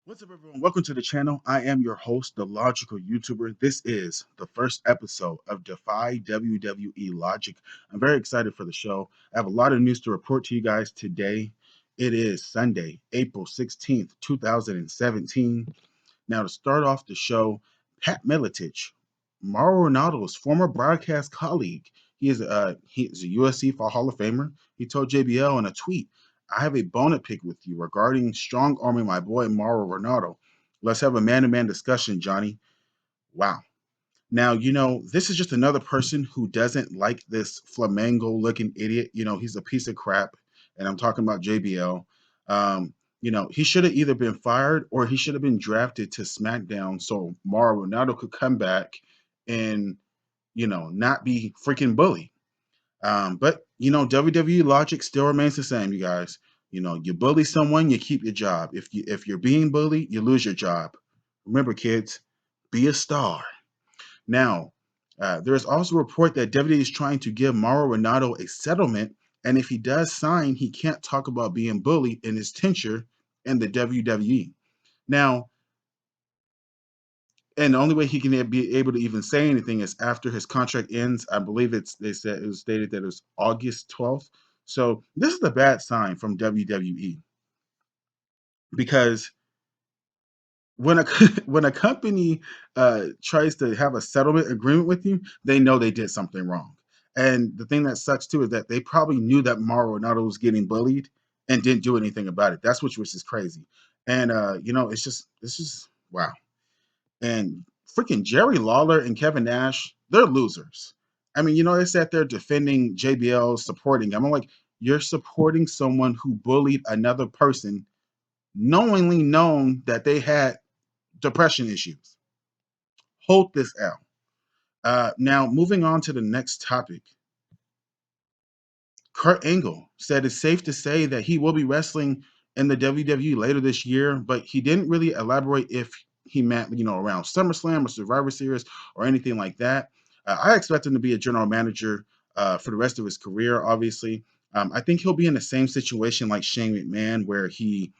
What's up, everyone? Welcome to the channel. I am your host, the Logical YouTuber. This is the first episode of Defy WWE Logic. I'm very excited for the show. I have a lot of news to report to you guys today. It is Sunday, April 16th, 2017. Now, to start off the show, Pat Miletich, Mauro Ranallo's former broadcast colleague, he is a USC Hall of Famer. He told JBL in a tweet, "I have a bone to pick with you regarding strong arming my boy Mauro Ranallo. Let's have a man-to-man discussion, Johnny." Wow. Now, this is just another person who doesn't like this flamingo looking idiot. He's a piece of crap. And I'm talking about JBL. He should have either been fired or he should have been drafted to SmackDown so Mauro Ronaldo could come back and, not be freaking bullied. But WWE logic still remains the same, you guys. You bully someone, you keep your job. If you're being bullied, you lose your job. Remember, kids, be a star. Now, there is also a report that WWE is trying to give Mauro Ranallo a settlement, and if he does sign, he can't talk about being bullied in his tenure in the WWE. Now, and the only way he can be able to even say anything is after his contract ends. I believe it was stated that it was August 12th. So this is a bad sign from WWE because when a when a company tries to have a settlement agreement with you, they know they did something wrong. And the thing that sucks too is that they probably knew that Mauro Ronaldo was getting bullied and didn't do anything about it. That's which is crazy. And it's just wow. And freaking Jerry Lawler and Kevin Nash, they're losers. I mean, they sat there defending JBL, supporting him. I'm like, you're supporting someone who bullied another person, knowingly known that they had depression issues. Hold this out. Now, moving on to the next topic. Kurt Angle said it's safe to say that he will be wrestling in the WWE later this year, but he didn't really elaborate if he meant, around SummerSlam or Survivor Series or anything like that. I expect him to be a general manager for the rest of his career, obviously. I think he'll be in the same situation like Shane McMahon, where he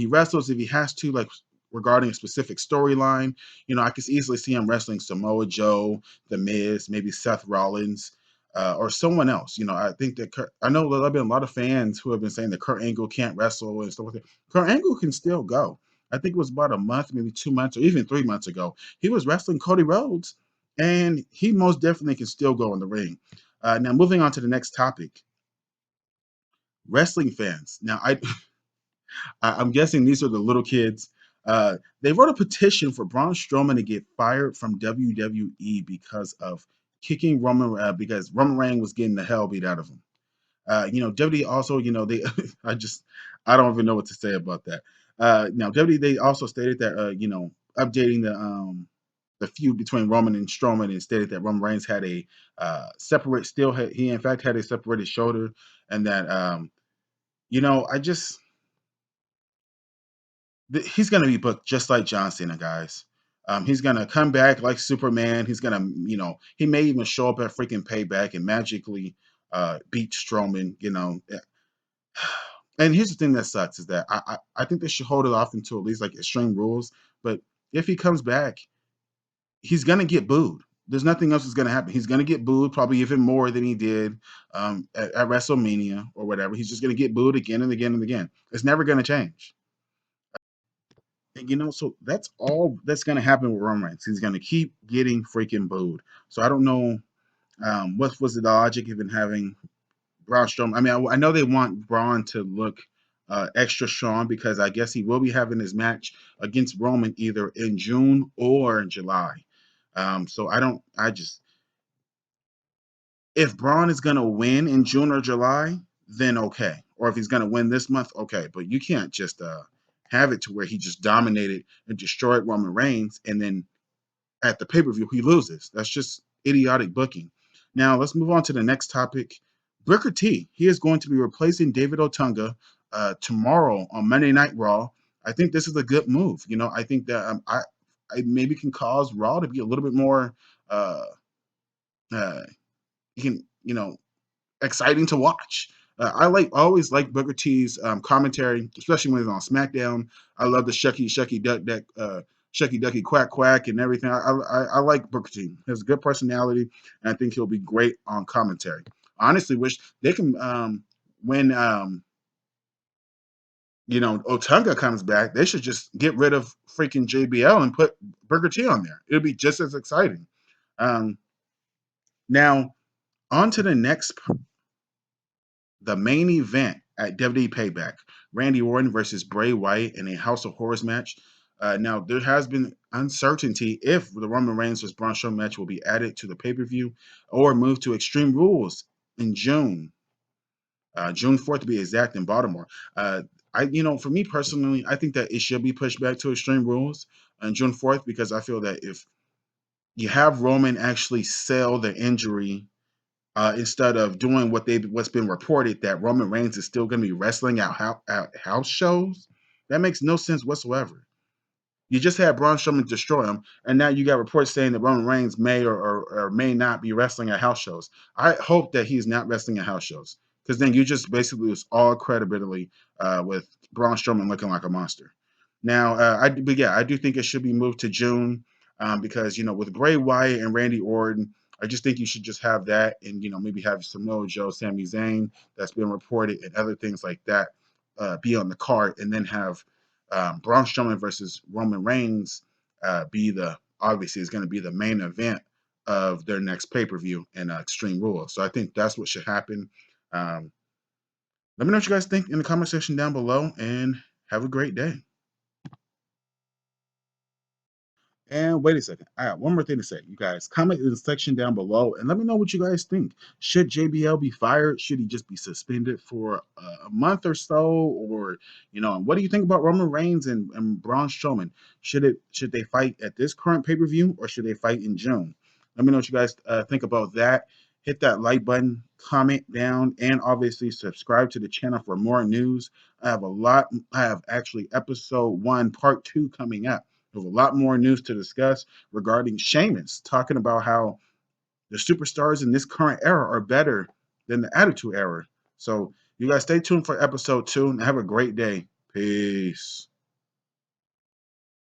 wrestles if he has to, like regarding a specific storyline. I could easily see him wrestling Samoa Joe, The Miz, maybe Seth Rollins, or someone else. I think that I know there have been a lot of fans who have been saying that Kurt Angle can't wrestle and stuff like that. Kurt Angle can still go. I think it was about a month, maybe 2 months, or even 3 months ago. He was wrestling Cody Rhodes, and he most definitely can still go in the ring. Now, moving on to the next topic, wrestling fans. Now, I'm guessing these are the little kids. They wrote a petition for Braun Strowman to get fired from WWE because of kicking because Roman Reigns was getting the hell beat out of him. WWE also, they, I don't even know what to say about that. Now, WWE, they also stated that, updating the feud between Roman and Strowman, and stated that Roman Reigns had a he in fact had a separated shoulder, and that, I just, he's going to be booked just like John Cena, guys. He's going to come back like Superman. He's going to, he may even show up at freaking Payback and magically beat Strowman, And here's the thing that sucks is that I think they should hold it off until at least like Extreme Rules. But if he comes back, he's going to get booed. There's nothing else that's going to happen. He's going to get booed probably even more than he did at WrestleMania or whatever. He's just going to get booed again and again and again. It's never going to change. And so that's all that's going to happen with Roman Reigns. He's going to keep getting freaking booed. So I don't know what was the logic even having Braun Strowman. I mean, I know they want Braun to look extra strong because I guess he will be having his match against Roman either in June or in July. So if Braun is going to win in June or July, then okay. Or if he's going to win this month, okay. But you can't just have it to where he just dominated and destroyed Roman Reigns and then at the pay-per-view, he loses. That's just idiotic booking. Now let's move on to the next topic. Booker T. He is going to be replacing David Otunga tomorrow on Monday Night Raw. I think this is a good move. I think that I maybe can cause Raw to be a little bit more uh, uh, you can exciting to watch. I always like Booker T's commentary, especially when he's on SmackDown. I love the shucky ducky quack quack and everything. I like Booker T. He has a good personality, and I think he'll be great on commentary. I honestly wish they can when Otunga comes back, they should just get rid of freaking JBL and put Booker T on there. It'll be just as exciting. Um, Now on to the main event at WWE Payback: Randy Orton versus Bray Wyatt in a House of Horrors match. Now, there has been uncertainty if the Roman Reigns vs. Braun Strowman match will be added to the pay per view or moved to Extreme Rules in June 4th to be exact, in Baltimore. For me personally, I think that it should be pushed back to Extreme Rules on June 4th because I feel that if you have Roman actually sell the injury instead of doing what's been reported that Roman Reigns is still going to be wrestling at house shows. That makes no sense whatsoever. You just had Braun Strowman destroy him, and now you got reports saying that Roman Reigns may or may not be wrestling at house shows. I hope that he's not wrestling at house shows because then you just basically lose all credibility with Braun Strowman looking like a monster. Now, but yeah, I do think it should be moved to June because with Bray Wyatt and Randy Orton, I just think you should just have that, and maybe have Samoa Joe, Sami Zayn, that's been reported, and other things like that be on the card, and then have Braun Strowman versus Roman Reigns obviously is going to be the main event of their next pay per view in Extreme Rules. So I think that's what should happen. Um, Let me know what you guys think in the comment section down below, and have a great day. And wait a second. I got one more thing to say. You guys, comment in the section down below and let me know what you guys think. Should JBL be fired? Should he just be suspended for a month or so? Or, what do you think about Roman Reigns and Braun Strowman? Should they fight at this current pay-per-view or should they fight in June? Let me know what you guys think about that. Hit that like button, comment down, and obviously subscribe to the channel for more news. I have actually episode 1, part 2 coming up. There's a lot more news to discuss regarding Sheamus, talking about how the superstars in this current era are better than the Attitude Era. So you guys stay tuned for episode 2 and have a great day. Peace.